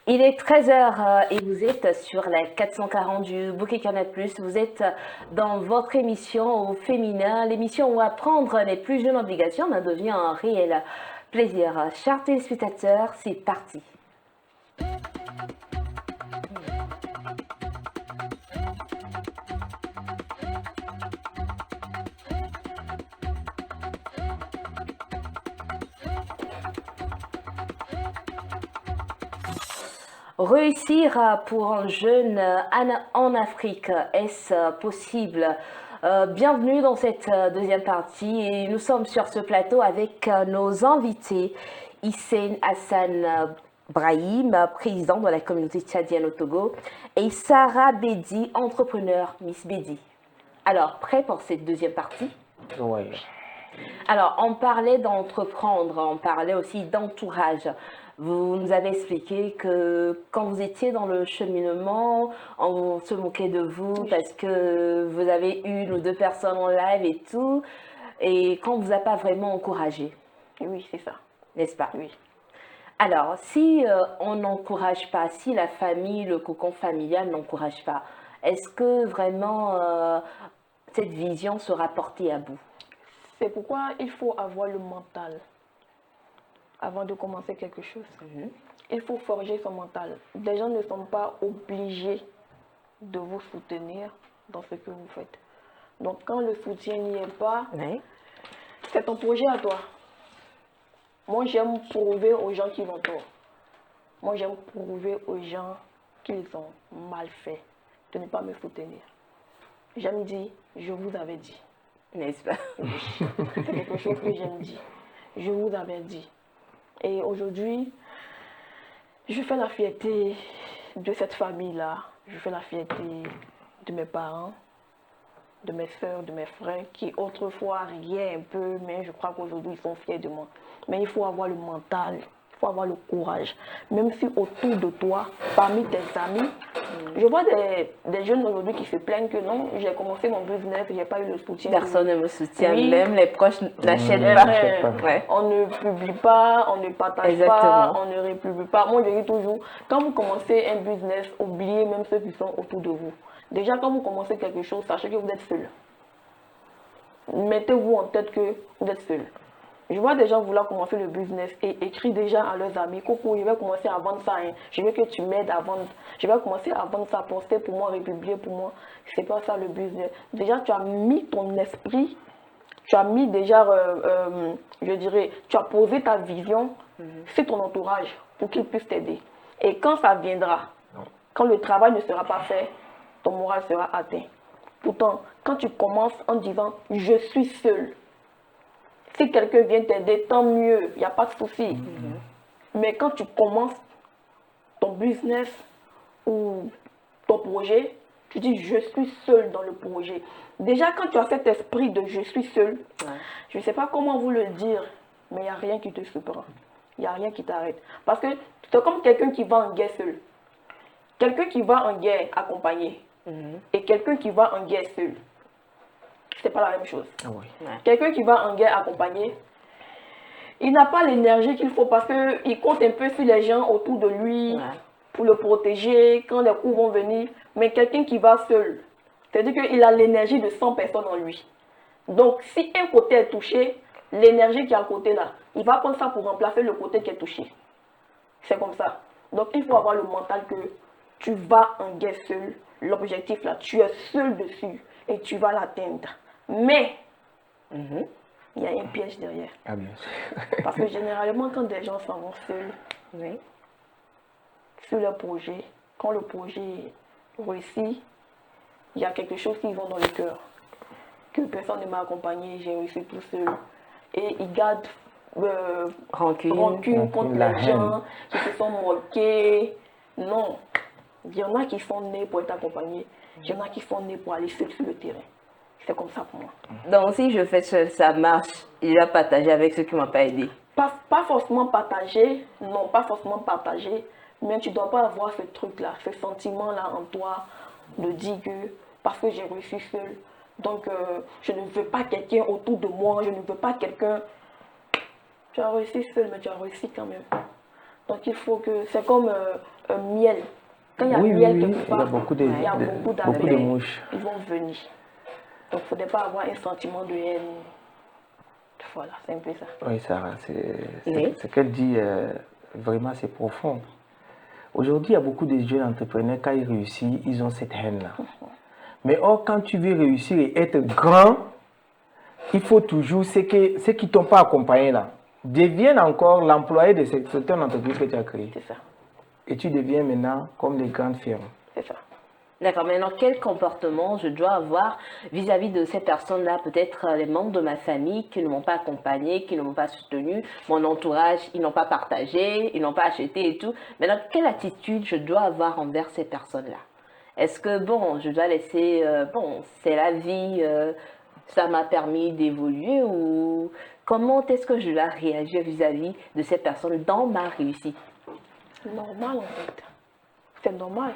Il est 13h et vous êtes sur la 440 du Bouquet Canal+. Vous êtes dans votre émission au féminin, l'émission où apprendre n'est plus une obligation, mais devient un réel plaisir. Chers téléspectateurs, c'est parti. Réussir pour un jeune en Afrique, est-ce possible? Bienvenue dans cette deuxième partie et nous sommes sur ce plateau avec nos invités, Hissène Hassan Brahim, président de la communauté tchadienne au Togo, et Sarah Bedi, entrepreneur Miss Bedi. Alors, prêt pour cette deuxième partie? Oui. Alors, on parlait d'entreprendre, on parlait aussi d'entourage. Vous nous avez expliqué que quand vous étiez dans le cheminement, on se moquait de vous parce que vous avez une ou deux personnes en live et tout, et qu'on ne vous a pas vraiment encouragé. Oui, c'est ça. N'est-ce pas? Oui. Alors, si on n'encourage pas, si la famille, le cocon familial n'encourage pas, est-ce que vraiment cette vision sera portée à bout? C'est pourquoi il faut avoir le mental avant de commencer quelque chose. Il faut forger son mental. Les gens ne sont pas obligés de vous soutenir dans ce que vous faites. Donc quand le soutien n'y est pas, Oui. c'est ton projet à toi. Moi j'aime prouver aux gens qui m'entourent. Moi j'aime prouver aux gens qu'ils ont mal fait de ne pas me soutenir. J'aime dire, je vous avais dit. N'est-ce pas? C'est quelque chose que j'aime dire. Je vous avais dit. Et aujourd'hui, je fais la fierté de cette famille-là. Je fais la fierté de mes parents, de mes soeurs, de mes frères, qui autrefois riaient un peu, mais je crois qu'aujourd'hui, ils sont fiers de moi. Mais il faut avoir le mental, il faut avoir le courage. Même si autour de toi, parmi tes amis, je vois des jeunes aujourd'hui qui se plaignent que non, j'ai commencé mon business, j'ai pas eu le soutien. Personne ne me soutient, Oui. même les proches n'achètent pas. Ouais. On ne publie pas, on ne partage Exactement. pas, on ne republie pas. Moi, je dis toujours, quand vous commencez un business, oubliez même ceux qui sont autour de vous. Déjà, quand vous commencez quelque chose, sachez que vous êtes seul. Mettez-vous en tête que vous êtes seul. Je vois des gens vouloir commencer le business et écrire déjà à leurs amis, coucou, je vais commencer à vendre ça, hein. Je veux que tu m'aides à vendre. Je vais commencer à vendre ça, poster pour moi, republier pour moi. C'est pas ça le business. Déjà, tu as mis ton esprit, tu as mis déjà, je dirais, tu as posé ta vision sur ton entourage pour qu'il puisse t'aider. Et quand ça viendra, quand le travail ne sera pas fait, ton moral sera atteint. Pourtant, quand tu commences en disant « je suis seul », si quelqu'un vient t'aider, tant mieux, il n'y a pas de souci. Mais quand tu commences ton business ou ton projet, tu dis je suis seul dans le projet. Déjà, quand tu as cet esprit de je suis seul, je ne sais pas comment vous le dire, mais il n'y a rien qui te surprend. Il n'y a rien qui t'arrête. Parce que c'est comme quelqu'un qui va en guerre seul. Quelqu'un qui va en guerre accompagné et quelqu'un qui va en guerre seul. C'est pas la même chose. Quelqu'un qui va en guerre accompagné, il n'a pas l'énergie qu'il faut parce qu'il compte un peu sur les gens autour de lui pour le protéger quand les coups vont venir. Mais quelqu'un qui va seul, c'est-à-dire qu'il a l'énergie de 100 personnes en lui. Donc, si un côté est touché, l'énergie qui est à côté là, il va prendre ça pour remplacer le côté qui est touché. C'est comme ça. Donc, il faut avoir le mental que tu vas en guerre seul. L'objectif là, tu es seul dessus et tu vas l'atteindre. Mais, il y a un piège derrière. Ah, bien sûr. Parce que généralement, quand des gens s'en vont seuls sur leur projet, quand le projet réussit, il y a quelque chose qu'ils ont dans le cœur. Que personne ne m'a accompagné, j'ai réussi tout seul. Et ils gardent rancune contre les gens qui se sont moqués. Non. Il y en a qui sont nés pour être accompagnés. Il y en a qui sont nés pour aller seul sur le terrain. C'est comme ça pour moi. Donc, si je fais seul, ça marche, il va partager avec ceux qui ne m'ont pas aidé. Pas forcément partager, non, pas forcément partager, mais tu ne dois pas avoir ce truc-là, ce sentiment-là en toi de dire que parce que j'ai réussi seul, donc je ne veux pas quelqu'un autour de moi, je ne veux pas quelqu'un. Tu as réussi seul, mais tu as réussi quand même. Donc il faut que, c'est comme miel. Quand il y a miel quelque il y a part, beaucoup il y a beaucoup d'abeilles. de mouches. Ils vont venir. Donc, il ne faudrait pas avoir un sentiment de haine. Voilà, c'est un peu ça. Oui, Sarah, Oui. ce qu'elle dit, vraiment, c'est profond. Aujourd'hui, il y a beaucoup de jeunes entrepreneurs, quand ils réussissent, ils ont cette haine-là. Mais or, quand tu veux réussir et être grand, il faut toujours, ceux qui ne t'ont pas accompagné là, deviennent encore l'employé de certaines entreprises que tu as créées. C'est ça. Et tu deviens maintenant comme les grandes firmes. C'est ça. D'accord, maintenant quel comportement je dois avoir vis-à-vis de ces personnes-là, peut-être les membres de ma famille qui ne m'ont pas accompagné, qui ne m'ont pas soutenu, mon entourage, ils n'ont pas partagé, ils n'ont pas acheté et tout. Maintenant, quelle attitude je dois avoir envers ces personnes-là? Est-ce que, bon, je dois laisser, bon, c'est la vie, ça m'a permis d'évoluer ou comment est-ce que je dois réagir vis-à-vis de ces personnes dans ma réussite? C'est normal en fait. C'est normal.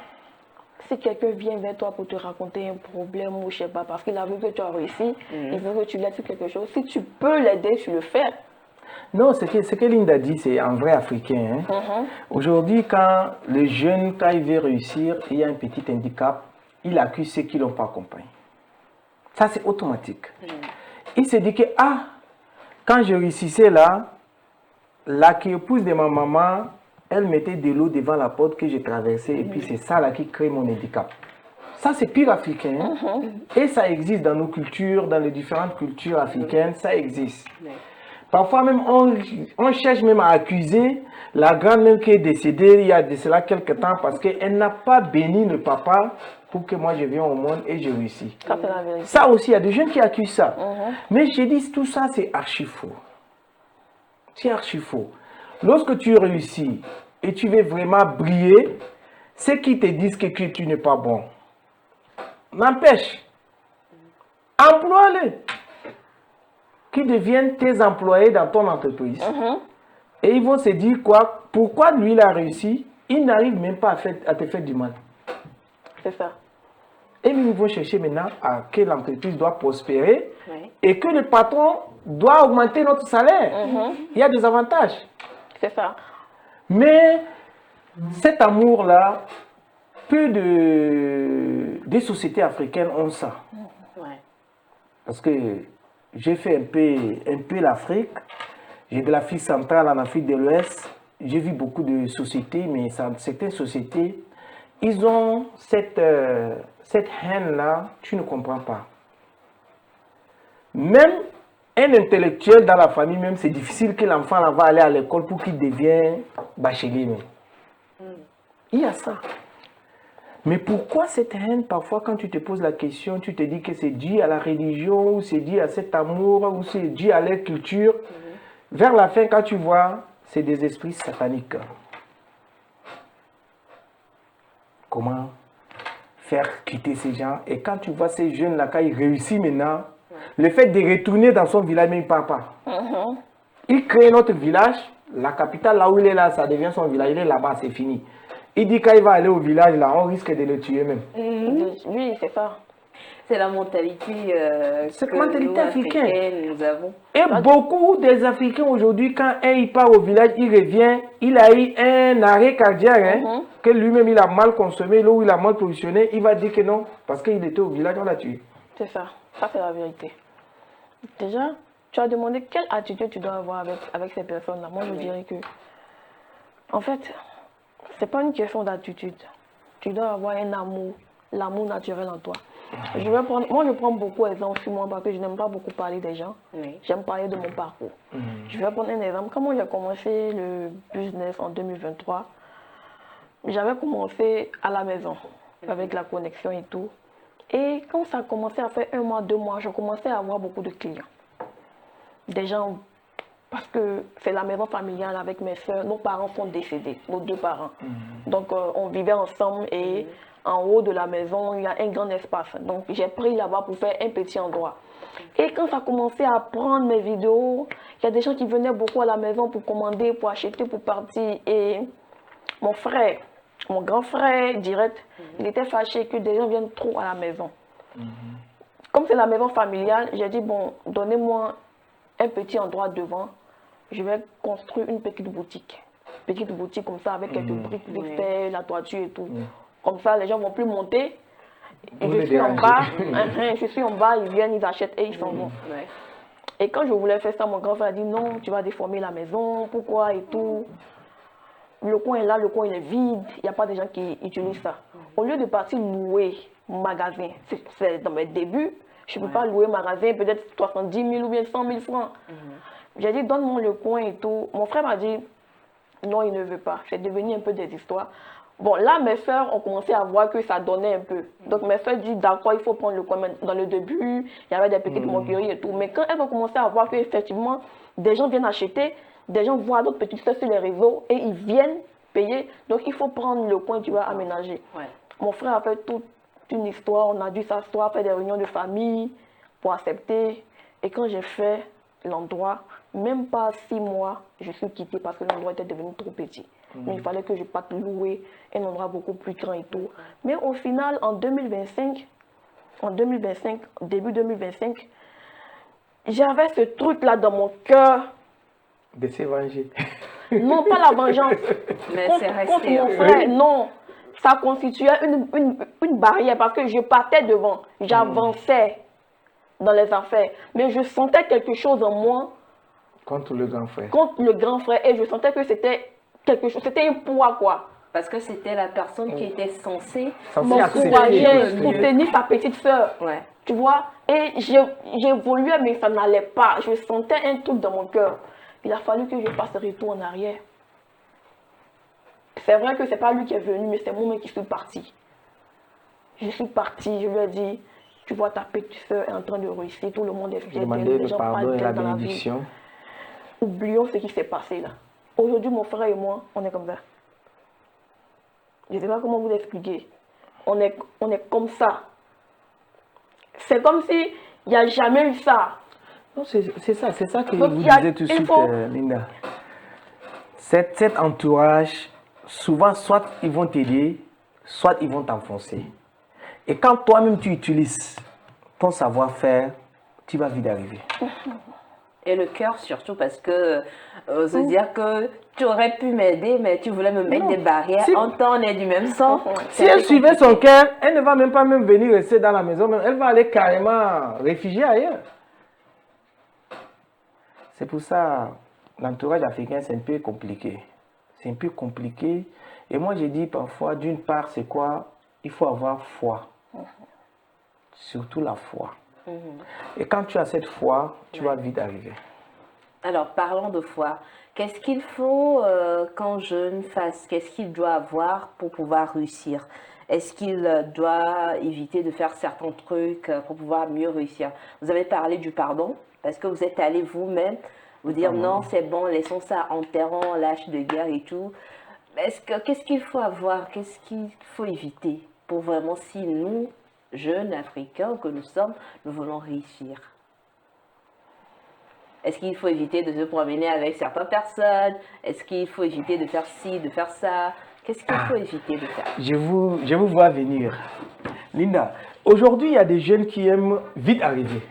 Si quelqu'un vient vers toi pour te raconter un problème ou je sais pas, parce qu'il a vu que tu as réussi, il veut que tu l'aides sur quelque chose, si tu peux l'aider, tu le fais. Non, ce que Linda dit, c'est un vrai Africain. Hein. Aujourd'hui, quand le jeune, quand il veut réussir, il y a un petit handicap, il accuse ceux qui ne l'ont pas accompagné. Ça, c'est automatique. Il se dit que, ah, quand je réussissais là, la qui épouse de ma maman, elle mettait de l'eau devant la porte que j'ai traversée et puis c'est ça là qui crée mon handicap. Ça, c'est pire africain. Hein? Et ça existe dans nos cultures, dans les différentes cultures africaines, ça existe. Parfois même, on cherche même à accuser la grand-mère qui est décédée il y a de cela quelques temps parce qu'elle n'a pas béni le papa pour que moi je vienne au monde et je réussis. Ça aussi, il y a des jeunes qui accusent ça. Mais je dis, tout ça, c'est archi faux. C'est archi faux. Lorsque tu réussis et tu veux vraiment briller, ceux qui te disent que tu n'es pas bon, n'empêche, emploie-les. Qui deviennent tes employés dans ton entreprise. Et ils vont se dire quoi? Pourquoi lui il a réussi? Il n'arrive même pas à te faire du mal. C'est ça. Et ils vont chercher maintenant à que l'entreprise doit prospérer et que le patron doit augmenter notre salaire. Il y a des avantages. C'est ça. Mais cet amour-là, peu des sociétés africaines ont ça. Parce que j'ai fait un peu l'Afrique. J'ai de l'Afrique centrale en Afrique de l'Ouest. J'ai vu beaucoup de sociétés, mais certaines sociétés, ils ont cette haine-là, tu ne comprends pas. Même un intellectuel dans la famille, même c'est difficile que l'enfant va aller à l'école pour qu'il devienne bachelier. Il y a ça. Mais pourquoi cette haine, parfois, quand tu te poses la question, tu te dis que c'est dû à la religion, ou c'est dû à cet amour, ou c'est dû à leur culture. Vers la fin, quand tu vois, c'est des esprits sataniques. Comment faire quitter ces gens? Et quand tu vois ces jeunes-là, quand ils réussissent maintenant, le fait de retourner dans son village, même il ne part pas. Il crée notre village, la capitale, là où il est là, ça devient son village, il est là-bas, c'est fini. Il dit quand il va aller au village, là, on risque de le tuer même. Oui, c'est ça. C'est la mentalité, cette mentalité africaine. Nous avons. Et beaucoup des Africains aujourd'hui, quand il part au village, il revient, il a eu un arrêt cardiaque, que lui-même il a mal consommé, là où il a mal positionné, il va dire que non, parce qu'il était au village, on l'a tué. C'est ça, ça c'est la vérité. Déjà, tu as demandé quelle attitude tu dois avoir avec ces personnes-là. Moi, je dirais que, en fait, c'est pas une question d'attitude. Tu dois avoir un amour, l'amour naturel en toi. Moi, je prends beaucoup d'exemples sur moi parce que je n'aime pas beaucoup parler des gens. J'aime parler de mon parcours. Je vais prendre un exemple. Quand moi j'ai commencé le business en 2023, j'avais commencé à la maison avec la connexion et tout. Et quand ça a commencé à faire 1 mois, 2 mois, je commençais à avoir beaucoup de clients. Des gens, parce que c'est la maison familiale avec mes soeurs, nos parents sont décédés, nos 2 parents. Donc on vivait ensemble et en haut de la maison, il y a un grand espace. Donc j'ai pris là-bas pour faire un petit endroit. Et quand ça a commencé à prendre mes vidéos, il y a des gens qui venaient beaucoup à la maison pour commander, pour acheter, pour partir. Et mon frère, mon grand frère direct, il était fâché que des gens viennent trop à la maison. Comme c'est la maison familiale, j'ai dit, bon, donnez-moi un petit endroit devant. Je vais construire une petite boutique. petite boutique comme ça, avec quelques briques vite fait, la toiture et tout. Comme ça, les gens ne vont plus monter. Et je suis en bas, je suis en bas, ils viennent, ils achètent et ils s'en vont. Et quand je voulais faire ça, mon grand frère a dit non, tu vas déformer la maison, pourquoi et tout. Le coin est là, le coin il est vide, il n'y a pas de gens qui utilisent ça. Au lieu de partir louer magasin, c'est dans mes débuts, je ne peux pas louer magasin peut-être 70 000 ou bien 100 000 francs. J'ai dit donne-moi le coin et tout. Mon frère m'a dit non, il ne veut pas. C'est devenu un peu des histoires. Bon, là, mes soeurs ont commencé à voir que ça donnait un peu. Donc, mes soeurs disent, d'accord, il faut prendre le coin. Mais dans le début, il y avait des petites moqueries et tout. Mais quand elles ont commencé à voir qu'effectivement, des gens viennent acheter, des gens voient d'autres petites soeurs sur les réseaux et ils viennent payer. Donc, il faut prendre le coin, tu vas aménager. Mon frère a fait toute une histoire. On a dû s'asseoir, faire des réunions de famille pour accepter. Et quand j'ai fait l'endroit, même pas 6 mois, je suis quittée parce que l'endroit était devenu trop petit. Mais il fallait que je parte louer un endroit beaucoup plus grand et tout. Mais au final, en 2025, début 2025, j'avais ce truc-là dans mon cœur. De se venger. Non, pas la vengeance. Mais c'est resté. Contre mon frère, non. Ça constituait une barrière parce que je partais devant. J'avançais dans les affaires. Mais je sentais quelque chose en moi. Contre le grand frère. Contre le grand frère. Et je sentais que c'était quelque chose, c'était un poids quoi. Parce que c'était la personne qui était censée m'encourager, soutenir sa petite soeur. Tu vois, et j'évoluais mais ça n'allait pas. Je sentais un truc dans mon cœur. Il a fallu que je fasse retour en arrière. C'est vrai que c'est pas lui qui est venu, mais c'est moi qui suis partie. Je suis partie, je lui ai dit, tu vois ta petite soeur est en train de réussir, tout le monde est fier d'elle, les gens parlent d'elle dans la vie. Oublions ce qui s'est passé là. Aujourd'hui, mon frère et moi, on est comme ça. Je ne sais pas comment vous expliquer. On est comme ça. C'est comme si il n'y a jamais eu ça. Non, c'est ça que vous disiez tout de suite, Linda. Cet entourage, souvent, soit ils vont t'aider, soit ils vont t'enfoncer. Et quand toi-même tu utilises ton savoir-faire, tu vas vite arriver. Et le cœur surtout parce que se dire que tu aurais pu m'aider mais tu voulais me mettre des barrières. En temps on est du même sang. Si elle suivait son cœur, elle ne va même pas venir rester dans la maison, elle va aller carrément réfugier ailleurs. C'est pour ça l'entourage africain c'est un peu compliqué. C'est un peu compliqué. Et moi j'ai dit parfois d'une part c'est quoi? Il faut avoir foi. Surtout la foi. Et quand tu as cette foi, tu vas vite arriver. Alors, parlons de foi. Qu'est-ce qu'il faut qu'un jeune fasse? Qu'est-ce qu'il doit avoir pour pouvoir réussir? Est-ce qu'il doit éviter de faire certains trucs pour pouvoir mieux réussir? Vous avez parlé du pardon, parce que vous êtes allé vous-même vous dire non, c'est bon, laissons ça, enterrons l'âge de guerre et tout. Qu'est-ce qu'il faut avoir? Qu'est-ce qu'il faut éviter pour vraiment, si nous, jeunes Africains que nous sommes, nous voulons réussir? Est-ce qu'il faut éviter de se promener avec certaines personnes? Est-ce qu'il faut éviter de faire ci, de faire ça? Qu'est-ce qu'il faut éviter de faire? Je vous vois venir. Linda, aujourd'hui, il y a des jeunes qui aiment vite arriver.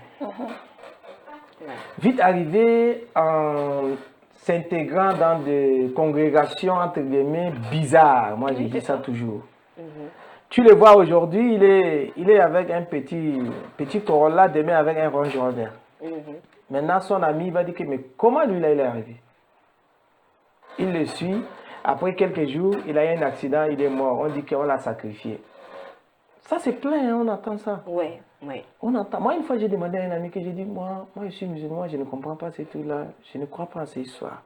Vite arriver en s'intégrant dans des congrégations, entre guillemets, bizarres. Moi, je dis ça toujours. Tu le vois aujourd'hui, il est avec un petit Corolla, demain avec un Range Rover. Maintenant, son ami va dire que, mais comment lui, là, il est arrivé? Il le suit. Après quelques jours, il a eu un accident, il est mort. On dit qu'on l'a sacrifié. Ça, c'est plein, hein, on entend ça. Oui. On entend. Moi, une fois, j'ai demandé à un ami que j'ai dit, moi, je suis musulman, je ne comprends pas ces trucs-là. Je ne crois pas à ces histoires.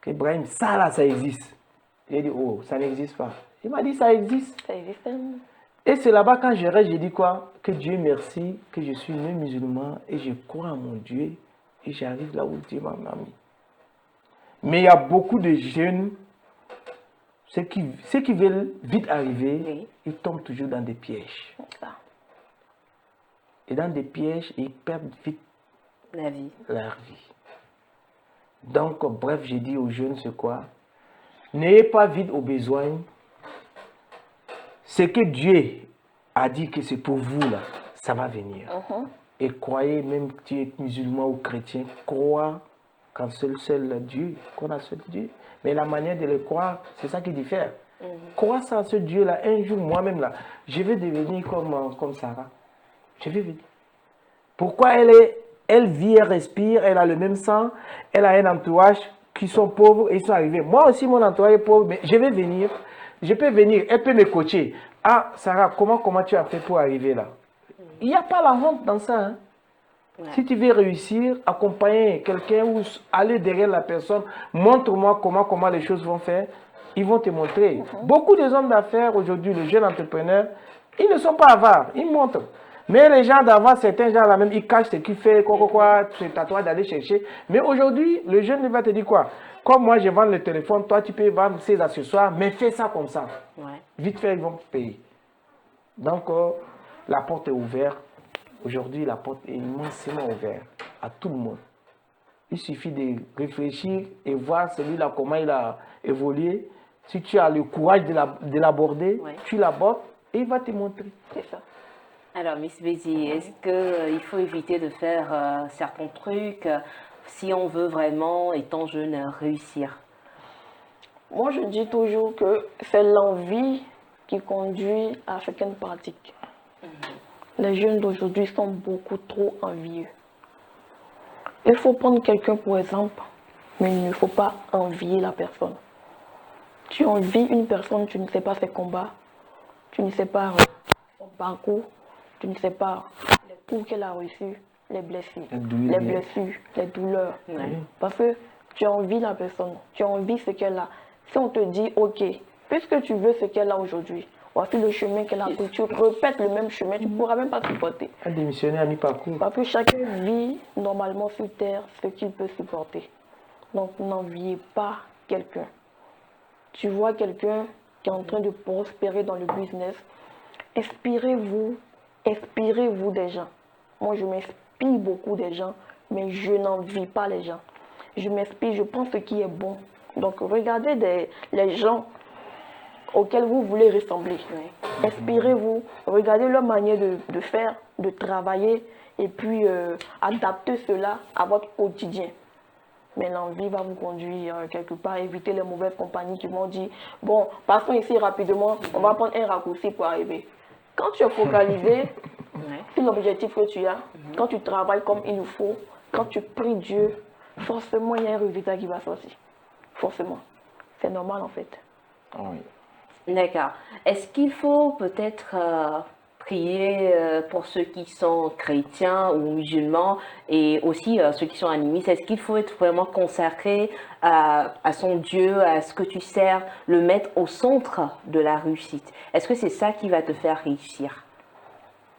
Que Ibrahim, ça, là, ça existe. J'ai dit, oh, ça n'existe pas. Il m'a dit, ça existe. Ça existe. Et c'est là-bas, quand je reste, j'ai dit quoi? Que Dieu merci, que je suis né musulman et je crois en mon Dieu et j'arrive là où Dieu m'a mis. Mais il y a beaucoup de jeunes, ceux qui veulent vite arriver, ils tombent toujours dans des pièges. Et dans des pièges, ils perdent vite leur vie. Donc, bref, j'ai dit aux jeunes, c'est quoi? N'ayez pas vite au besoin. Ce que Dieu a dit que c'est pour vous, là, ça va venir. Et croyez, même que tu es musulman ou chrétien, crois qu'en seul Dieu, qu'on a seul Dieu. Mais la manière de le croire, c'est ça qui diffère. Croire en ce Dieu-là, un jour, moi-même, là, je vais devenir comme Sarah. Je vais venir. Pourquoi elle vit, elle respire, elle a le même sang, elle a un entourage qui sont pauvres et ils sont arrivés. Moi aussi, mon entourage est pauvre, mais je vais venir. Je peux venir, elle peut me coacher. Ah, Sarah, comment tu as fait pour arriver là? Il n'y a pas la honte dans ça. Hein? Ouais. Si tu veux réussir, accompagner quelqu'un ou aller derrière la personne, montre-moi comment les choses vont faire. Ils vont te montrer. Beaucoup des hommes d'affaires aujourd'hui, les jeunes entrepreneurs, ils ne sont pas avares, ils montrent. Mais les gens d'avant, certains gens là même, ils cachent ce qu'ils font, c'est à toi d'aller chercher. Mais aujourd'hui, le jeune va te dire quoi? Comme moi, je vends le téléphone, toi tu peux vendre ces accessoires, mais fais ça comme ça. Ouais. Vite fait, ils vont payer. Donc, la porte est ouverte. Aujourd'hui, la porte est immensément ouverte à tout le monde. Il suffit de réfléchir et voir celui-là comment il a évolué. Si tu as le courage de l'aborder, ouais, tu l'abordes et il va te montrer. C'est ça. Alors, Miss Betty, est-ce qu'il faut éviter de faire certains trucs si on veut vraiment, étant jeune, réussir? Moi, je dis toujours que c'est l'envie qui conduit à certaines pratiques. Les jeunes d'aujourd'hui sont beaucoup trop envieux. Il faut prendre quelqu'un pour exemple, mais il ne faut pas envier la personne. Tu envies une personne, tu ne sais pas ses combats, tu ne sais pas son parcours, tu ne sais pas les coups qu'elle a reçus, les blessures, les douleurs. Ouais. Parce que tu envies la personne, tu envies ce qu'elle a. Si on te dit, ok, puisque tu veux ce qu'elle a aujourd'hui, voici le chemin qu'elle a pris, tu répètes le même chemin, tu ne pourras même pas supporter. Un démissionnaire à mi-parcours. Parce que chacun vit normalement sur terre ce qu'il peut supporter. Donc n'enviez pas quelqu'un. Tu vois quelqu'un qui est en train de prospérer dans le business, inspirez-vous des gens. Moi, je m'inspire beaucoup des gens, mais je n'envie pas les gens. Je m'inspire, je prends ce qui est bon. Donc, regardez les gens auxquels vous voulez ressembler. Inspirez-vous, regardez leur manière de faire, de travailler, et puis adaptez cela à votre quotidien. Mais l'envie va vous conduire quelque part, éviter les mauvaises compagnies qui vont dire, bon, passons ici rapidement, on va prendre un raccourci pour arriver. Quand tu es focalisé sur l'objectif que tu as, quand tu travailles comme il faut, quand tu pries Dieu, forcément il y a un résultat qui va sortir. Forcément. C'est normal en fait. Oui. D'accord. Est-ce qu'il faut peut-être prier pour ceux qui sont chrétiens ou musulmans et aussi ceux qui sont animistes? Est-ce qu'il faut être vraiment consacré à son Dieu, à ce que tu sers, le mettre au centre de la réussite? Est-ce que c'est ça qui va te faire réussir?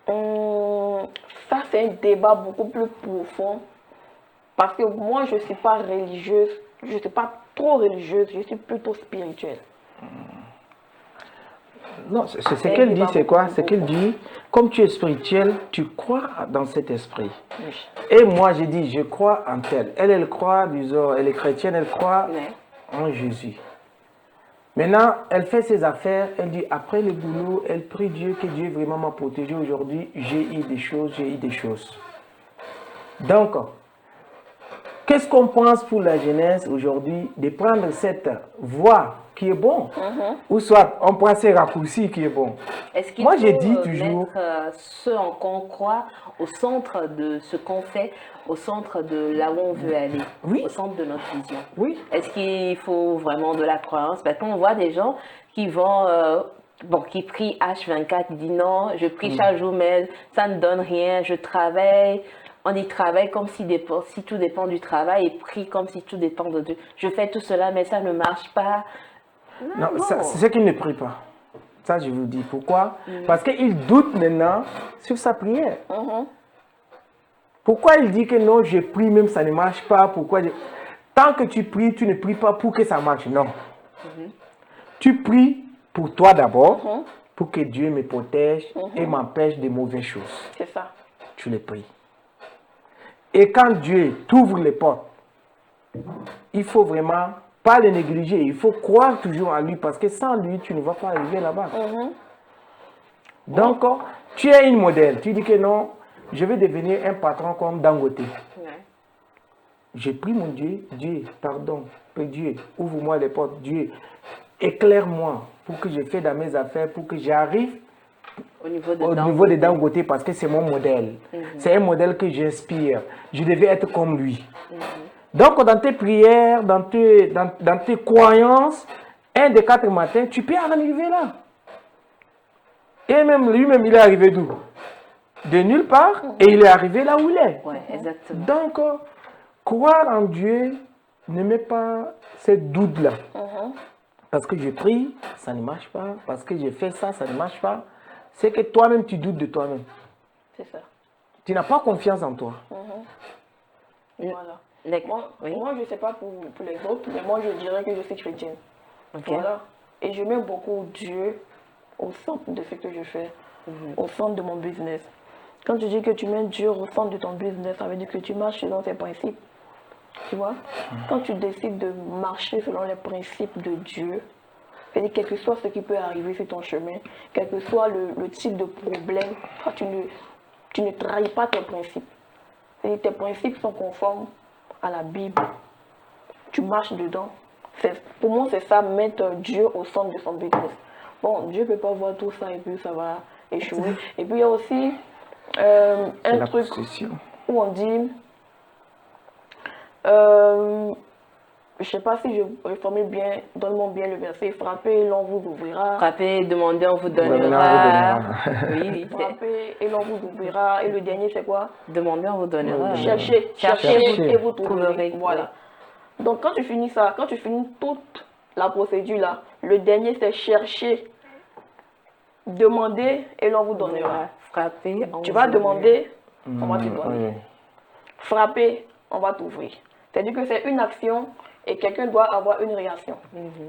Ça, c'est un débat beaucoup plus profond. Parce que moi, je ne suis pas religieuse. Je ne suis pas trop religieuse. Je suis plutôt spirituelle. Non, c'est ce qu'elle dit, c'est quoi? C'est qu'elle dit, comme tu es spirituel, tu crois dans cet esprit. Oui. Et moi, j'ai dit, je crois en tel. Elle croit, disons, elle est chrétienne, elle croit en Jésus. Maintenant, elle fait ses affaires, elle dit, après le boulot, elle prie Dieu, que Dieu vraiment m'a protégé aujourd'hui, j'ai eu des choses. Donc, qu'est-ce qu'on pense pour la jeunesse aujourd'hui de prendre cette voie qui est bon, ou soit on prend ces raccourcis qui est bon? Est-ce qu'il faut mettre ce en quoi on croit au centre de ce qu'on fait, au centre de là où on veut aller, au centre de notre vision? Oui. Est-ce qu'il faut vraiment de la croyance? Parce qu'on voit des gens qui vont... qui prient H24, ils disent non, je prie chaque jour, mais ça ne donne rien, je travaille. On y travaille comme si tout dépend du travail et prie comme si tout dépend de Dieu. Je fais tout cela, mais ça ne marche pas. Non, c'est ce qu'il ne prie pas. Ça, je vous dis. Pourquoi? Parce qu'il doute maintenant sur sa prière. Pourquoi il dit que non, je prie, même ça ne marche pas? Pourquoi? Tant que tu pries, tu ne pries pas pour que ça marche. Non. Tu pries pour toi d'abord, pour que Dieu me protège et m'empêche de mauvaises choses. C'est ça. Tu le pries. Et quand Dieu t'ouvre les portes, il faut vraiment pas le négliger. Il faut croire toujours en lui parce que sans lui, tu ne vas pas arriver là-bas. Donc, tu es une modèle. Tu dis que non, je vais devenir un patron comme Dangote. j'ai pris mon Dieu, Dieu, pardon, Dieu, ouvre-moi les portes, Dieu, éclaire-moi pour que je fasse dans mes affaires, pour que j'arrive Au niveau de Dangote, parce que c'est mon modèle. C'est un modèle que j'inspire. Je devais être comme lui. Donc, dans tes prières, dans tes croyances, un des 4 matins, tu peux arriver là. Et même lui-même, il est arrivé d'où? De nulle part, et il est arrivé là où il est. Ouais, exactement. Donc, croire en Dieu ne met pas ces doutes-là. Parce que je prie, ça ne marche pas. Parce que j'ai fait ça, ça ne marche pas. C'est que toi-même, tu doutes de toi-même. C'est ça. Tu n'as pas confiance en toi. Voilà. D'accord. Moi, je ne sais pas pour les autres, mais moi, je dirais que je suis chrétienne. Ok. Voilà. Et je mets beaucoup Dieu au centre de ce que je fais, au centre de mon business. Quand tu dis que tu mets Dieu au centre de ton business, ça veut dire que tu marches selon tes principes. Tu vois? Quand tu décides de marcher selon les principes de Dieu, c'est-à-dire quel que soit ce qui peut arriver sur ton chemin, quel que soit le type de problème, toi, tu ne trahis pas tes principes. C'est-à-dire tes principes sont conformes à la Bible. Tu marches dedans. Pour moi, c'est ça, mettre Dieu au centre de son business. Bon, Dieu ne peut pas voir tout ça et puis ça va échouer. Et puis il y a aussi un truc où on dit, je ne sais pas si je reformule bien, donne-moi bien le verset, frappez et l'on vous ouvrira. Frappez, demandez, on vous donnera. Oui, frappez et l'on vous ouvrira. Et le dernier, c'est quoi? Demandez, on vous donnera. Cherchez et vous trouverez. Voilà. Donc quand tu finis ça, quand tu finis toute la procédure là, le dernier c'est chercher, demander et l'on vous donnera. Frapper, tu vas demander, on va te donner. Frapper, on va t'ouvrir. C'est-à-dire que c'est une action et quelqu'un doit avoir une réaction.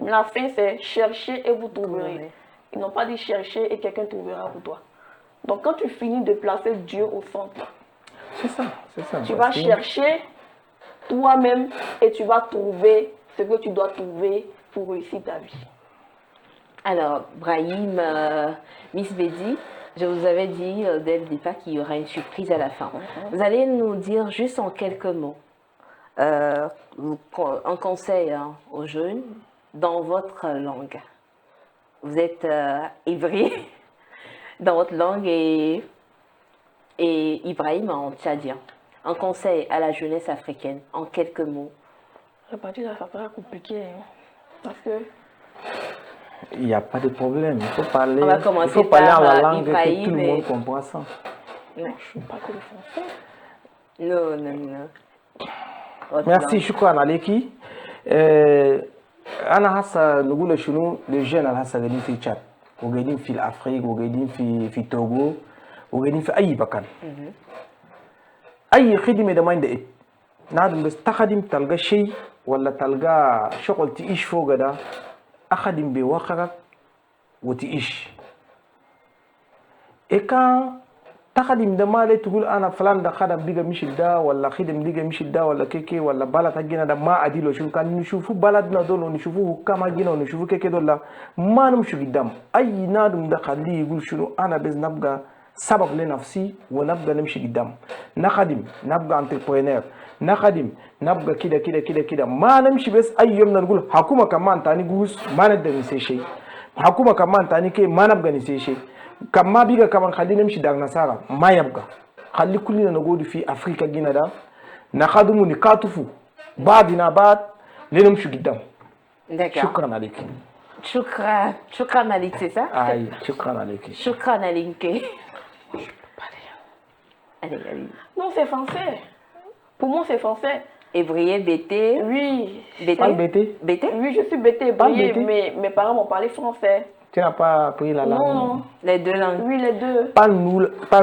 La fin c'est chercher et vous trouverez. Ils n'ont pas dit chercher et quelqu'un trouvera pour toi. Donc quand tu finis de placer Dieu au centre, c'est ça. Tu vas chercher toi-même et tu vas trouver ce que tu dois trouver pour réussir ta vie. Alors, Brahim, Miss Betty, je vous avais dit dès le départ qu'il y aura une surprise à la fin. Vous allez nous dire juste en quelques mots un conseil aux jeunes dans votre langue. Vous êtes ivri dans votre langue et Ibrahim en tchadien. Un conseil à la jeunesse africaine en quelques mots. La partie là, ça sera compliqué. Parce que il n'y a pas de problème. Il faut parler, on va commencer il faut parler par en la langue Ibrahim que tout le monde comprend ça. Non, je ne suis pas que le français. Non. Merci, Shukran Aleki. Ana hasa nugule shunu le jeune al hasa gadin fi Tchad, ou gadin fi l'Afrique, ou gadin fi Togo, ou gadin fi ayi bakan. أي خدمة ده ما عنده إيه نادم بس تخدم تلقى شيء ولا تلقى شغل تعيش فوق ده أخدم بوقتك وتعيش إيه تخدم ده ما لي تقول أنا فلان ده خدم بيجا مشي ده ولا خدم بيجا مشي ده ولا كيكي ولا بلد هجينا ده ما أديله شو كان نشوفه بلدنا دول ونشوفه كم هجينا ونشوفه كيكي دول ما نمشي قدام أي نادم ده خليه يقول شنو أنا بس نبقى سبب لنفسي ونبقى نمشي قدام نخدم نبقى انتربرينور نخدم نبقى كده كده كده كده ما نمشي بس اي يوم نقول حكومه كمان تاني جوز ما نقدر نسوي شيء حكومه كمان تاني كي ما نبقى نسوي شيء كما بيجا كمان خلينا نمشي دار نصارى ما يبقى خلي كلنا نقول في افريقيا جينا ده نخدم ونكاتفو بعدنا بعد لنمشي قدام. شكرا عليك. Shukran Malik, c'est ça? Aïe, shukran Aleki. Shukran Alinke. Allez. Non, c'est français. Pour moi, c'est français. Ébrié, bété. Oui. Pas bété? Bété? Oui, je suis bété, ébrié, mais mes parents m'ont parlé français. Tu n'as pas appris la langue? Non. Les deux langues? Oui, les deux. Pas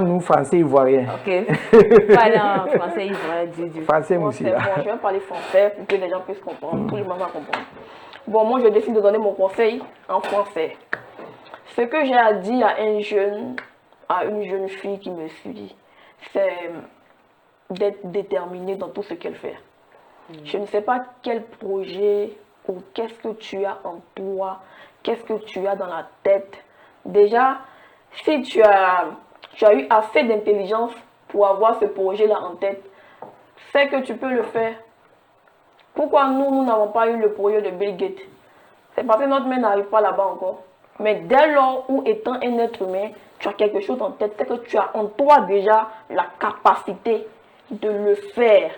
nous français ivoiriens. Ok. Pas en français ivoirien du Français bon, aussi. Bon, je vais parler français pour que les gens puissent comprendre. Tout le monde va comprendre. Bon, moi, je décide de donner mon conseil en français. Ce que j'ai à dire à une jeune fille qui me suit, c'est d'être déterminée dans tout ce qu'elle fait. Je ne sais pas quel projet ou qu'est-ce que tu as en toi, qu'est-ce que tu as dans la tête. Déjà, si tu as eu assez d'intelligence pour avoir ce projet-là en tête, c'est que tu peux le faire Pourquoi nous n'avons pas eu le projet de Bill Gates? C'est parce que notre main n'arrive pas là-bas encore. Mais dès lors où, étant un être humain, tu as quelque chose en tête, c'est que tu as en toi déjà la capacité de le faire.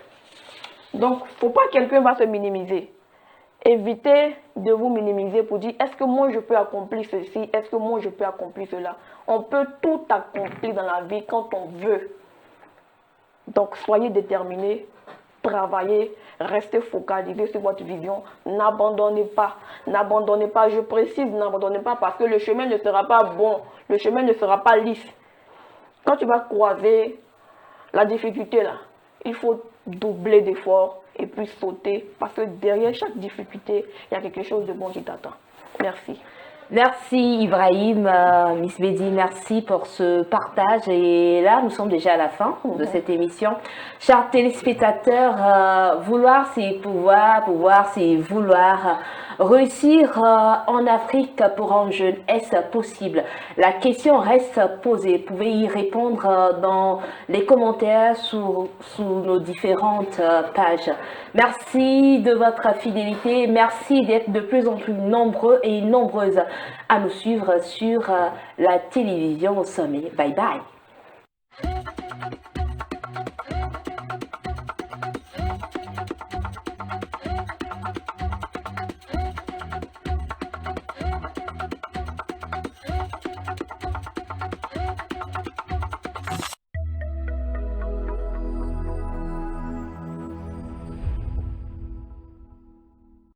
Donc, il ne faut pas que quelqu'un va se minimiser. Évitez de vous minimiser pour dire, est-ce que moi je peux accomplir ceci, est-ce que moi je peux accomplir cela. On peut tout accomplir dans la vie quand on veut. Donc, soyez déterminés, travaillez, restez focalisés sur votre vision, n'abandonnez pas, je précise, n'abandonnez pas parce que le chemin ne sera pas bon, le chemin ne sera pas lisse. Quand tu vas croiser la difficulté là, il faut doubler d'efforts et puis sauter parce que derrière chaque difficulté, il y a quelque chose de bon qui t'attend. Merci. Merci Ibrahim, Miss Bédi, merci pour ce partage. Et là, nous sommes déjà à la fin de cette émission. Chers téléspectateurs, vouloir c'est pouvoir, pouvoir c'est vouloir. Réussir en Afrique pour un jeune, est-ce possible? La question reste posée. Vous pouvez y répondre dans les commentaires sous nos différentes pages. Merci de votre fidélité. Merci d'être de plus en plus nombreux et nombreuses à nous suivre sur la télévision au sommet. Bye bye.